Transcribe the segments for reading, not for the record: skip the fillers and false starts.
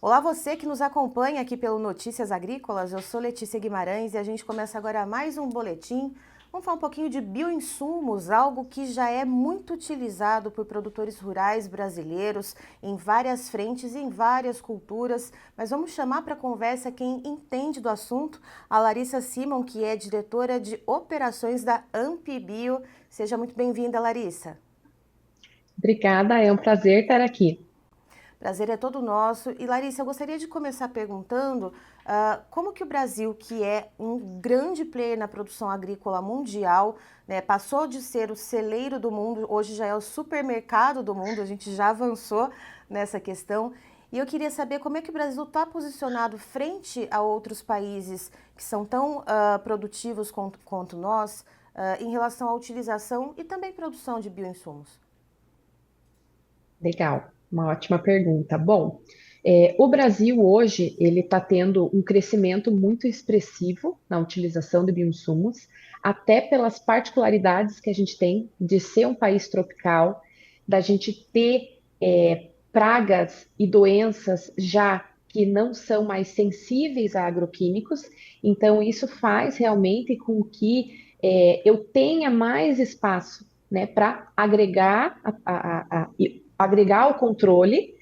Olá, você que nos acompanha aqui pelo Notícias Agrícolas. Eu sou Letícia Guimarães e a gente começa agora mais um boletim. Vamos falar um pouquinho de bioinsumos, algo que já é muito utilizado por produtores rurais brasileiros em várias frentes e em várias culturas. Mas vamos chamar para conversa quem entende do assunto, a Larissa Simon, que é diretora de operações da Ampibio. Seja muito bem-vinda, Larissa. Obrigada, é um prazer estar aqui. Prazer é todo nosso. E Larissa, eu gostaria de começar perguntando como que o Brasil, que é um grande player na produção agrícola mundial, né, passou de ser o celeiro do mundo, hoje já é o supermercado do mundo, a gente já avançou nessa questão. E eu queria saber como é que o Brasil está posicionado frente a outros países que são tão produtivos quanto nós, em relação à utilização e também produção de bioinsumos. Legal, uma ótima pergunta. Bom, o Brasil hoje ele está tendo um crescimento muito expressivo na utilização de bioinsumos, até pelas particularidades que a gente tem de ser um país tropical, da gente ter pragas e doenças já que não são mais sensíveis a agroquímicos. Então, isso faz realmente com que eu tenha mais espaço, né, para agregar agregar ao controle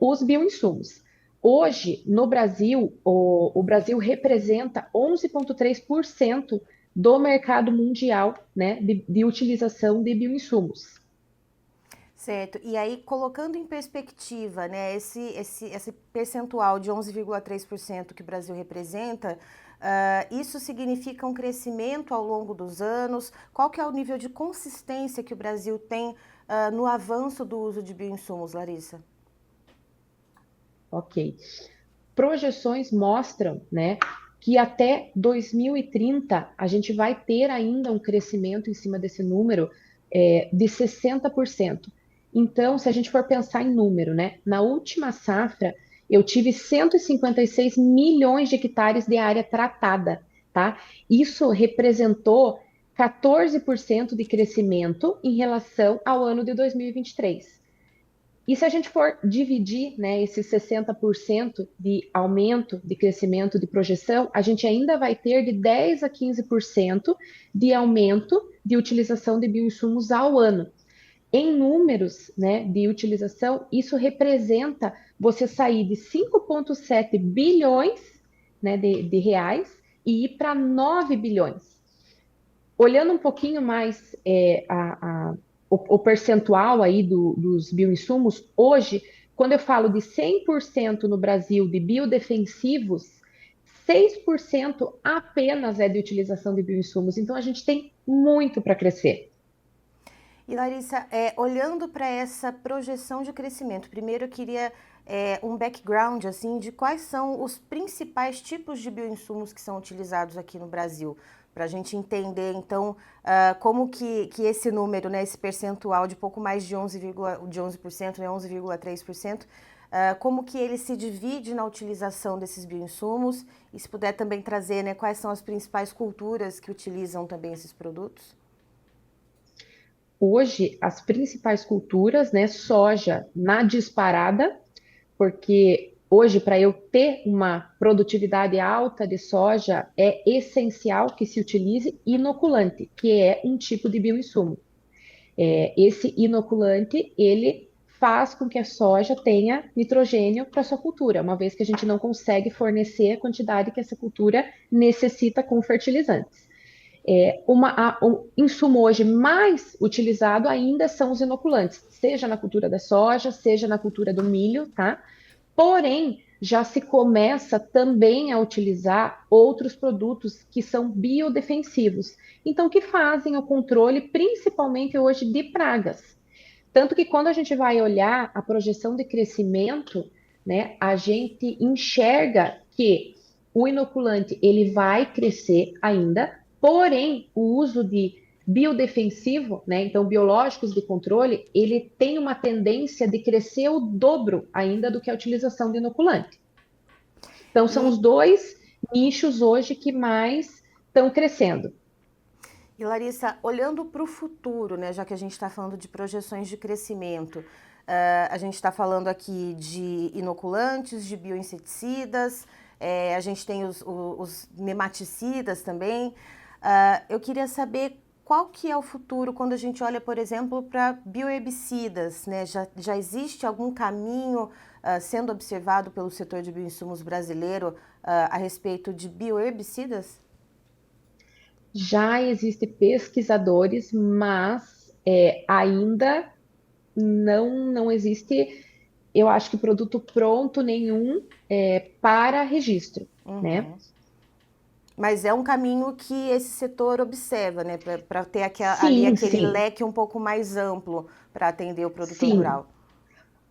os bioinsumos. Hoje, no Brasil, o Brasil representa 11,3% do mercado mundial, né, de utilização de bioinsumos. Certo. E aí, colocando em perspectiva, né, esse percentual de 11,3% que o Brasil representa, isso significa um crescimento ao longo dos anos? Qual que é o nível de consistência que o Brasil tem, no avanço do uso de bioinsumos, Larissa? Ok. Projeções mostram, né, que até 2030 a gente vai ter ainda um crescimento em cima desse número de 60%. Então, se a gente for pensar em número, né, na última safra eu tive 156 milhões de hectares de área tratada, tá? Isso representou 14% de crescimento em relação ao ano de 2023. E se a gente for dividir, né, esses 60% de aumento de crescimento de projeção, a gente ainda vai ter de 10 a 15% de aumento de utilização de bioinsumos ao ano. Em números, né, de utilização, isso representa você sair de 5,7 bilhões, né, de reais e ir para 9 bilhões. Olhando um pouquinho mais o percentual aí dos bioinsumos, hoje, quando eu falo de 100% no Brasil de biodefensivos, 6% apenas é de utilização de bioinsumos. Então, a gente tem muito para crescer. E Larissa, olhando para essa projeção de crescimento, primeiro eu queria um background assim de quais são os principais tipos de bioinsumos que são utilizados aqui no Brasil, para a gente entender então como que esse número, né, esse percentual de pouco mais de 11%, né, 11,3%, como que ele se divide na utilização desses bioinsumos e se puder também trazer, né, quais são as principais culturas que utilizam também esses produtos. Hoje, as principais culturas, né, soja na disparada, porque hoje, para eu ter uma produtividade alta de soja, é essencial que se utilize inoculante, que é um tipo de bioinsumo. Esse inoculante, ele faz com que a soja tenha nitrogênio para sua cultura, uma vez que a gente não consegue fornecer a quantidade que essa cultura necessita com fertilizantes. O insumo hoje mais utilizado ainda são os inoculantes, seja na cultura da soja, seja na cultura do milho, tá? Porém, já se começa também a utilizar outros produtos que são biodefensivos, então que fazem o controle principalmente hoje de pragas. Tanto que quando a gente vai olhar a projeção de crescimento, né, a gente enxerga que o inoculante ele vai crescer ainda, porém o uso de biodefensivo, né, então biológicos de controle, ele tem uma tendência de crescer o dobro ainda do que a utilização de inoculante. Então são os E dois nichos hoje que mais estão crescendo. E Larissa, olhando para o futuro, né, já que a gente está falando de projeções de crescimento, a gente está falando aqui de inoculantes, de bioinseticidas, a gente tem os nematicidas também. Eu queria saber qual que é o futuro quando a gente olha, por exemplo, para bioherbicidas, né? Já existe algum caminho sendo observado pelo setor de bioinsumos brasileiro a respeito de bioherbicidas? Já existem pesquisadores, mas ainda não existe, eu acho que produto pronto nenhum para registro, né? Uhum. Mas é um caminho que esse setor observa, né, para ter ali Sim, aquele sim, leque um pouco mais amplo para atender o produtor sim. rural.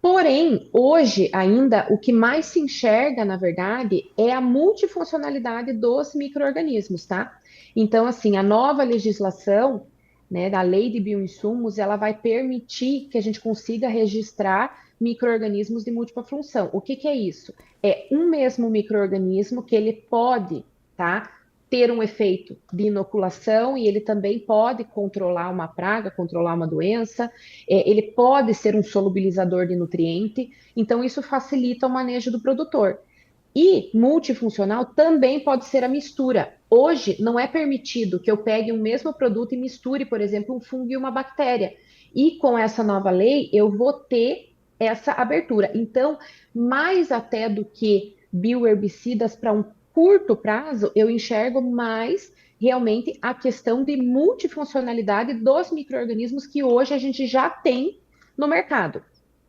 Porém, hoje ainda o que mais se enxerga, na verdade, é a multifuncionalidade dos micro-organismos, tá? Então, assim, a nova legislação, né, da Lei de Bioinsumos, ela vai permitir que a gente consiga registrar micro-organismos de múltipla função. O que que é isso? É um mesmo micro-organismo que ele pode, tá, ter um efeito de inoculação e ele também pode controlar uma praga, controlar uma doença, ele pode ser um solubilizador de nutriente, então isso facilita o manejo do produtor. E multifuncional também pode ser a mistura. Hoje não é permitido que eu pegue um mesmo produto e misture, por exemplo, um fungo e uma bactéria. E com essa nova lei, eu vou ter essa abertura. Então, mais até do que bioherbicidas para um curto prazo, eu enxergo mais realmente a questão de multifuncionalidade dos micro-organismos que hoje a gente já tem no mercado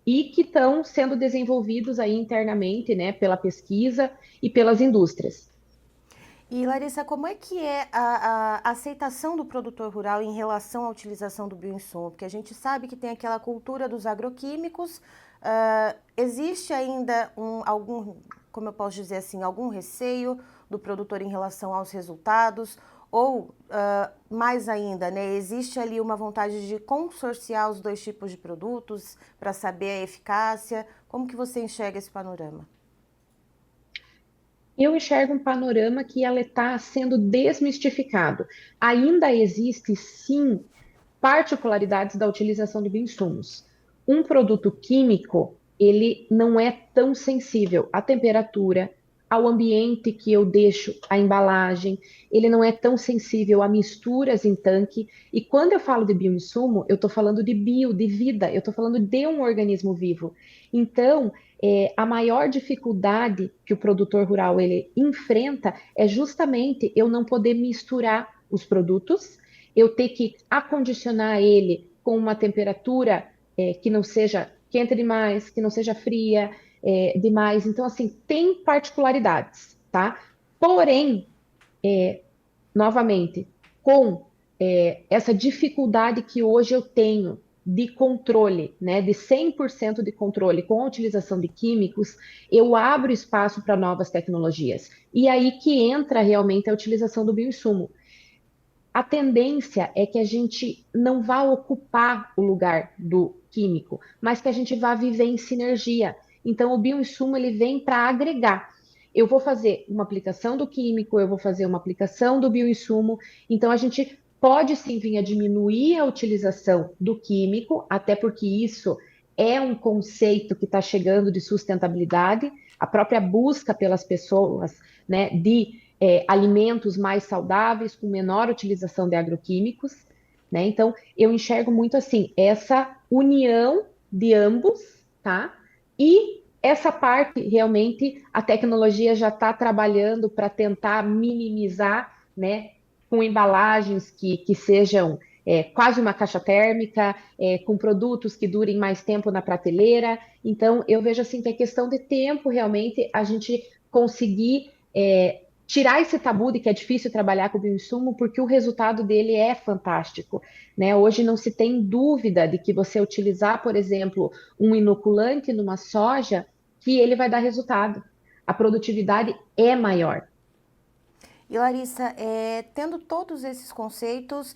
e que estão sendo desenvolvidos aí internamente, né, pela pesquisa e pelas indústrias. E Larissa, como é que é a aceitação do produtor rural em relação à utilização do bioinsumo? Porque a gente sabe que tem aquela cultura dos agroquímicos. Existe ainda algum, como eu posso dizer assim, algum receio do produtor em relação aos resultados? Ou, mais ainda, né, existe ali uma vontade de consorciar os dois tipos de produtos para saber a eficácia? Como que você enxerga esse panorama? Eu enxergo um panorama que ela está sendo desmistificado. Ainda existe, sim, particularidades da utilização de bioinsumos. Um produto químico, ele não é tão sensível à temperatura, ao ambiente que eu deixo a embalagem, ele não é tão sensível a misturas em tanque. E quando eu falo de bioinsumo, eu estou falando de bio, de vida, eu estou falando de um organismo vivo. Então, a maior dificuldade que o produtor rural ele enfrenta é justamente eu não poder misturar os produtos, eu ter que acondicionar ele com uma temperatura que não seja quente demais, que não seja fria demais. Então, assim, tem particularidades, tá? Porém, novamente, com essa dificuldade que hoje eu tenho de controle, né, de 100% de controle com a utilização de químicos, eu abro espaço para novas tecnologias. E aí que entra realmente a utilização do bioinsumo. A tendência é que a gente não vá ocupar o lugar do químico, mas que a gente vá viver em sinergia. Então, o bioinsumo ele vem para agregar. Eu vou fazer uma aplicação do químico, eu vou fazer uma aplicação do bioinsumo. Então, a gente pode sim vir a diminuir a utilização do químico, até porque isso é um conceito que está chegando de sustentabilidade, a própria busca pelas pessoas, né, de alimentos mais saudáveis, com menor utilização de agroquímicos, né? Então, eu enxergo muito assim, essa união de ambos, tá? E essa parte, realmente, a tecnologia já está trabalhando para tentar minimizar, né? Com embalagens que sejam quase uma caixa térmica, com produtos que durem mais tempo na prateleira. Então, eu vejo assim que é questão de tempo, realmente, a gente conseguir tirar esse tabu de que é difícil trabalhar com bioinsumo, porque o resultado dele é fantástico, né? Hoje não se tem dúvida de que você utilizar, por exemplo, um inoculante numa soja, que ele vai dar resultado. A produtividade é maior. E Larissa, tendo todos esses conceitos,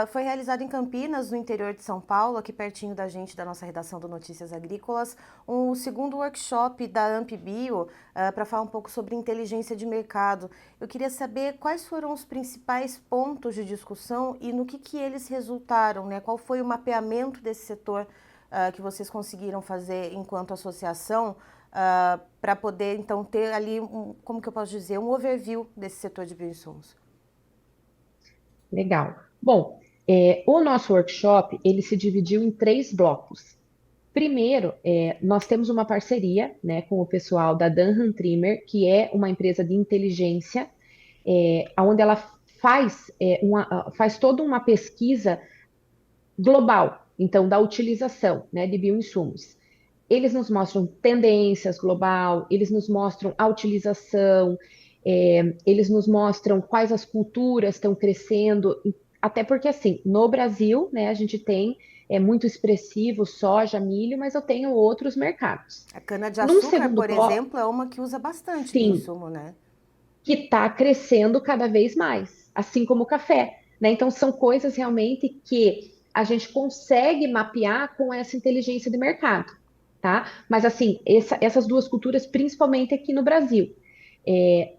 foi realizado em Campinas, no interior de São Paulo, aqui pertinho da gente, da nossa redação do Notícias Agrícolas, um segundo workshop da AmpBio para falar um pouco sobre inteligência de mercado. Eu queria saber quais foram os principais pontos de discussão e no que eles resultaram, né? Qual foi o mapeamento desse setor que vocês conseguiram fazer enquanto associação para poder, então, ter ali, como que eu posso dizer, um overview desse setor de bioinsumos. Legal. Bom, o nosso workshop, ele se dividiu em três blocos. Primeiro, nós temos uma parceria, né, com o pessoal da Dunham Trimmer, que é uma empresa de inteligência, onde ela faz toda uma pesquisa global, então, da utilização, né, de bioinsumos. Eles nos mostram tendências global, eles nos mostram a utilização, eles nos mostram quais as culturas estão crescendo, até porque, assim, no Brasil, né, a gente tem muito expressivo soja, milho, mas eu tenho outros mercados. A Num cana-de-açúcar, segundo por bloco, exemplo, é uma que usa bastante sim, bioinsumo, né? que está crescendo cada vez mais, assim como o café, né? Então, são coisas realmente que a gente consegue mapear com essa inteligência de mercado, tá? Mas, assim, essas duas culturas, principalmente aqui no Brasil. É,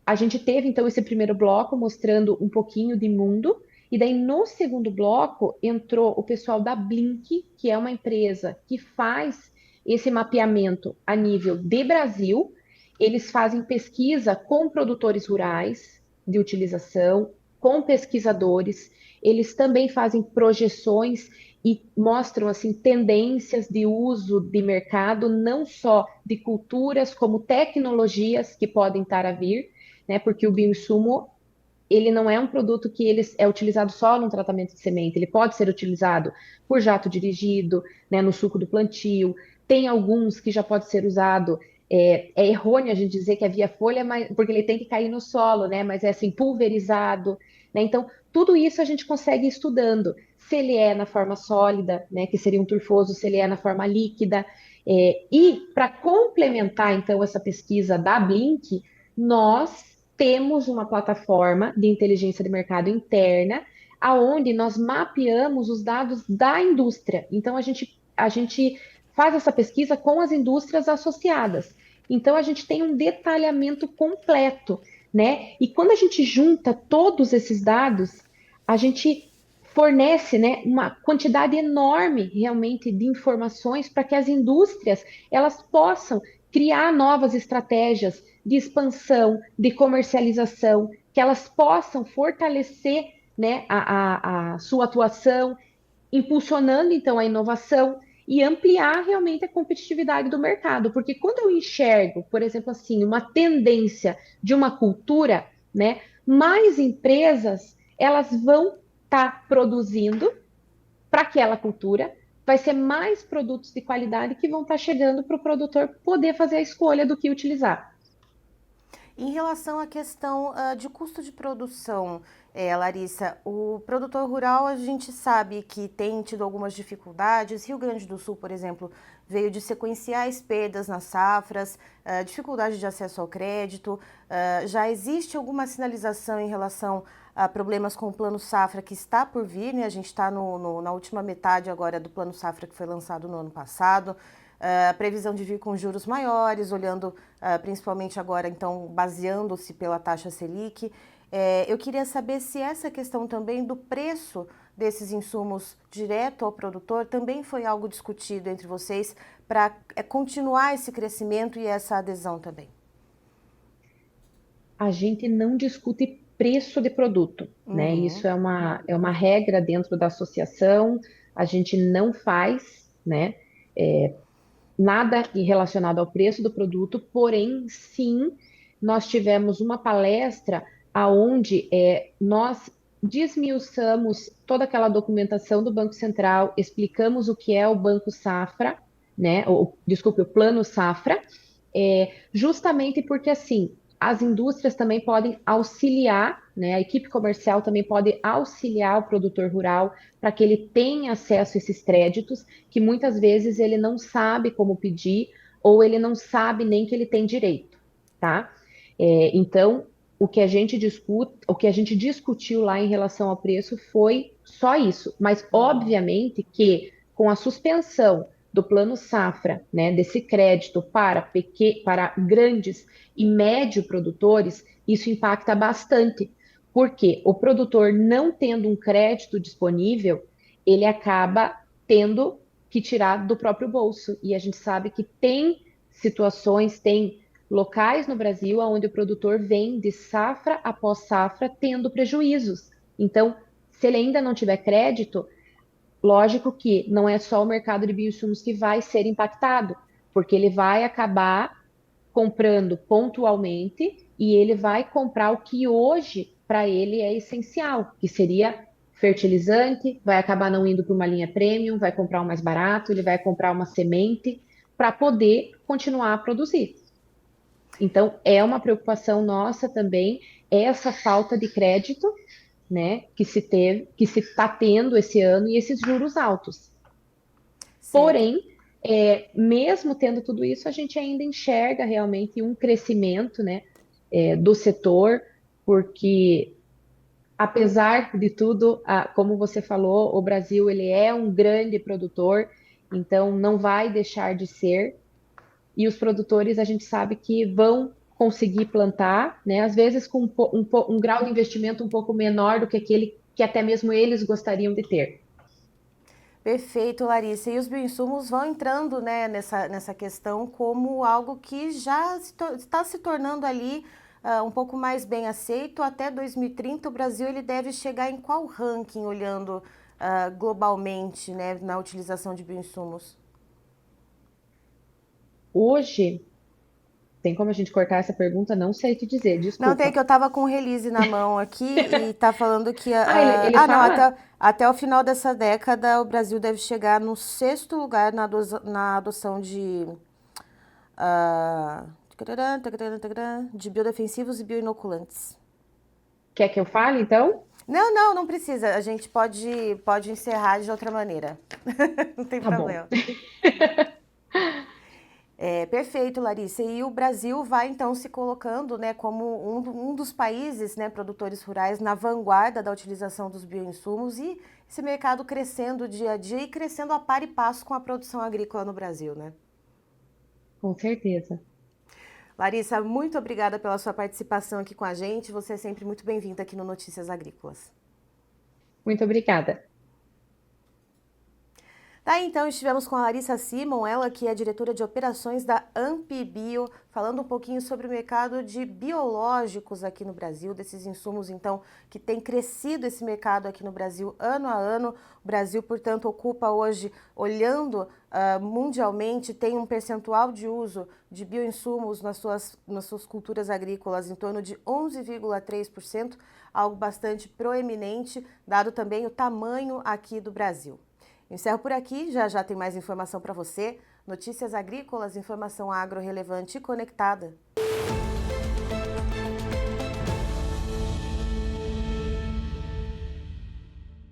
a gente teve, então, esse primeiro bloco mostrando um pouquinho de mundo, e daí no segundo bloco entrou o pessoal da Blink, que é uma empresa que faz esse mapeamento a nível de Brasil. Eles fazem pesquisa com produtores rurais de utilização, com pesquisadores. Eles também fazem projeções e mostram assim tendências de uso de mercado, não só de culturas, como tecnologias que podem estar a vir, né? Porque o bioinsumo, ele não é um produto que ele é utilizado só no tratamento de semente, ele pode ser utilizado por jato dirigido, né, no suco do plantio. Tem alguns que já pode ser usado, é errôneo a gente dizer que é via folha, mas, porque ele tem que cair no solo, né? Mas é assim, pulverizado, né? Então, tudo isso a gente consegue ir estudando. Se ele é na forma sólida, né, que seria um turfoso, se ele é na forma líquida. E para complementar, então, essa pesquisa da Blink, nós temos uma plataforma de inteligência de mercado interna, aonde nós mapeamos os dados da indústria. Então, a gente faz essa pesquisa com as indústrias associadas. Então, a gente tem um detalhamento completo, né? E quando a gente junta todos esses dados, a gente fornece, né, uma quantidade enorme realmente de informações para que as indústrias elas possam criar novas estratégias de expansão, de comercialização, que elas possam fortalecer, né, a sua atuação, impulsionando então a inovação e ampliar realmente a competitividade do mercado. Porque quando eu enxergo, por exemplo, assim, uma tendência de uma cultura, né, mais empresas elas vão estar produzindo para aquela cultura, vai ser mais produtos de qualidade que vão estar chegando para o produtor poder fazer a escolha do que utilizar. Em relação à questão de custo de produção, Larissa, o produtor rural a gente sabe que tem tido algumas dificuldades. Rio Grande do Sul, por exemplo, veio de sequenciais perdas nas safras, dificuldade de acesso ao crédito. Já existe alguma sinalização em relação a problemas com o Plano Safra que está por vir, né? A gente está na última metade agora do Plano Safra que foi lançado no ano passado. A previsão de vir com juros maiores, olhando principalmente agora, então, baseando-se pela taxa Selic. Eu queria saber se essa questão também do preço desses insumos direto ao produtor também foi algo discutido entre vocês para continuar esse crescimento e essa adesão também. A gente não discute preço de produto, né? Uhum. Isso é uma regra dentro da associação, a gente não faz, né? Nada relacionado ao preço do produto, porém, sim, nós tivemos uma palestra aonde nós desmiuçamos toda aquela documentação do Banco Central, explicamos o que é o Banco Safra, né? Desculpe, o Plano Safra, justamente porque assim as indústrias também podem auxiliar, né? A equipe comercial também pode auxiliar o produtor rural para que ele tenha acesso a esses créditos, que muitas vezes ele não sabe como pedir ou ele não sabe nem que ele tem direito, tá? Então, o que a gente discute, o que a gente discutiu lá em relação ao preço foi só isso. Mas, Uhum. obviamente, que com a suspensão do plano safra, né, desse crédito para grandes e médio produtores, isso impacta bastante, porque o produtor não tendo um crédito disponível, ele acaba tendo que tirar do próprio bolso. E a gente sabe que tem situações, tem locais no Brasil onde o produtor vem de safra após safra tendo prejuízos. Então, se ele ainda não tiver crédito, lógico que não é só o mercado de bioinsumos que vai ser impactado, porque ele vai acabar comprando pontualmente e ele vai comprar o que hoje para ele é essencial, que seria fertilizante, vai acabar não indo para uma linha premium, vai comprar o mais barato, ele vai comprar uma semente para poder continuar a produzir. Então, é uma preocupação nossa também essa falta de crédito, né, que se está tendo esse ano e esses juros altos. Certo. Porém, mesmo tendo tudo isso, a gente ainda enxerga realmente um crescimento, né, do setor, porque apesar de tudo, como você falou, o Brasil ele é um grande produtor, então não vai deixar de ser. E os produtores a gente sabe que vão conseguir plantar, né? Às vezes com um grau de investimento um pouco menor do que aquele que até mesmo eles gostariam de ter. Perfeito, Larissa. E os bioinsumos vão entrando, né, nessa questão como algo que já está se tornando ali um pouco mais bem aceito. Até 2030, o Brasil ele deve chegar em qual ranking, olhando globalmente, né, na utilização de bioinsumos? Hoje, tem como a gente cortar essa pergunta? Não sei te dizer, Não, tem desculpa. que eu tava com o release na mão aqui e tá falando que. Ele Ah, não, fala? até o final dessa década o Brasil deve chegar no sexto lugar na adoção de. ah, de biodefensivos e bioinoculantes. Quer que eu fale, então? Não, não, não precisa. A gente pode encerrar de outra maneira. Não tem Tá bom. problema. É, perfeito, Larissa. E o Brasil vai então se colocando, né, como um dos países, né, produtores rurais na vanguarda da utilização dos bioinsumos e esse mercado crescendo dia a dia e crescendo a par e passo com a produção agrícola no Brasil, né? Com certeza. Larissa, muito obrigada pela sua participação aqui com a gente. Você é sempre muito bem-vinda aqui no Notícias Agrícolas. Muito obrigada. Tá, então estivemos com a Larissa Simon, ela que é diretora de operações da Ampibio, falando um pouquinho sobre o mercado de biológicos aqui no Brasil, desses insumos então que tem crescido esse mercado aqui no Brasil ano a ano. O Brasil, portanto, ocupa hoje, olhando mundialmente, tem um percentual de uso de bioinsumos nas suas culturas agrícolas em torno de 11,3%, algo bastante proeminente, dado também o tamanho aqui do Brasil. Encerro por aqui, já já tem mais informação para você. Notícias agrícolas, informação agro relevante e conectada.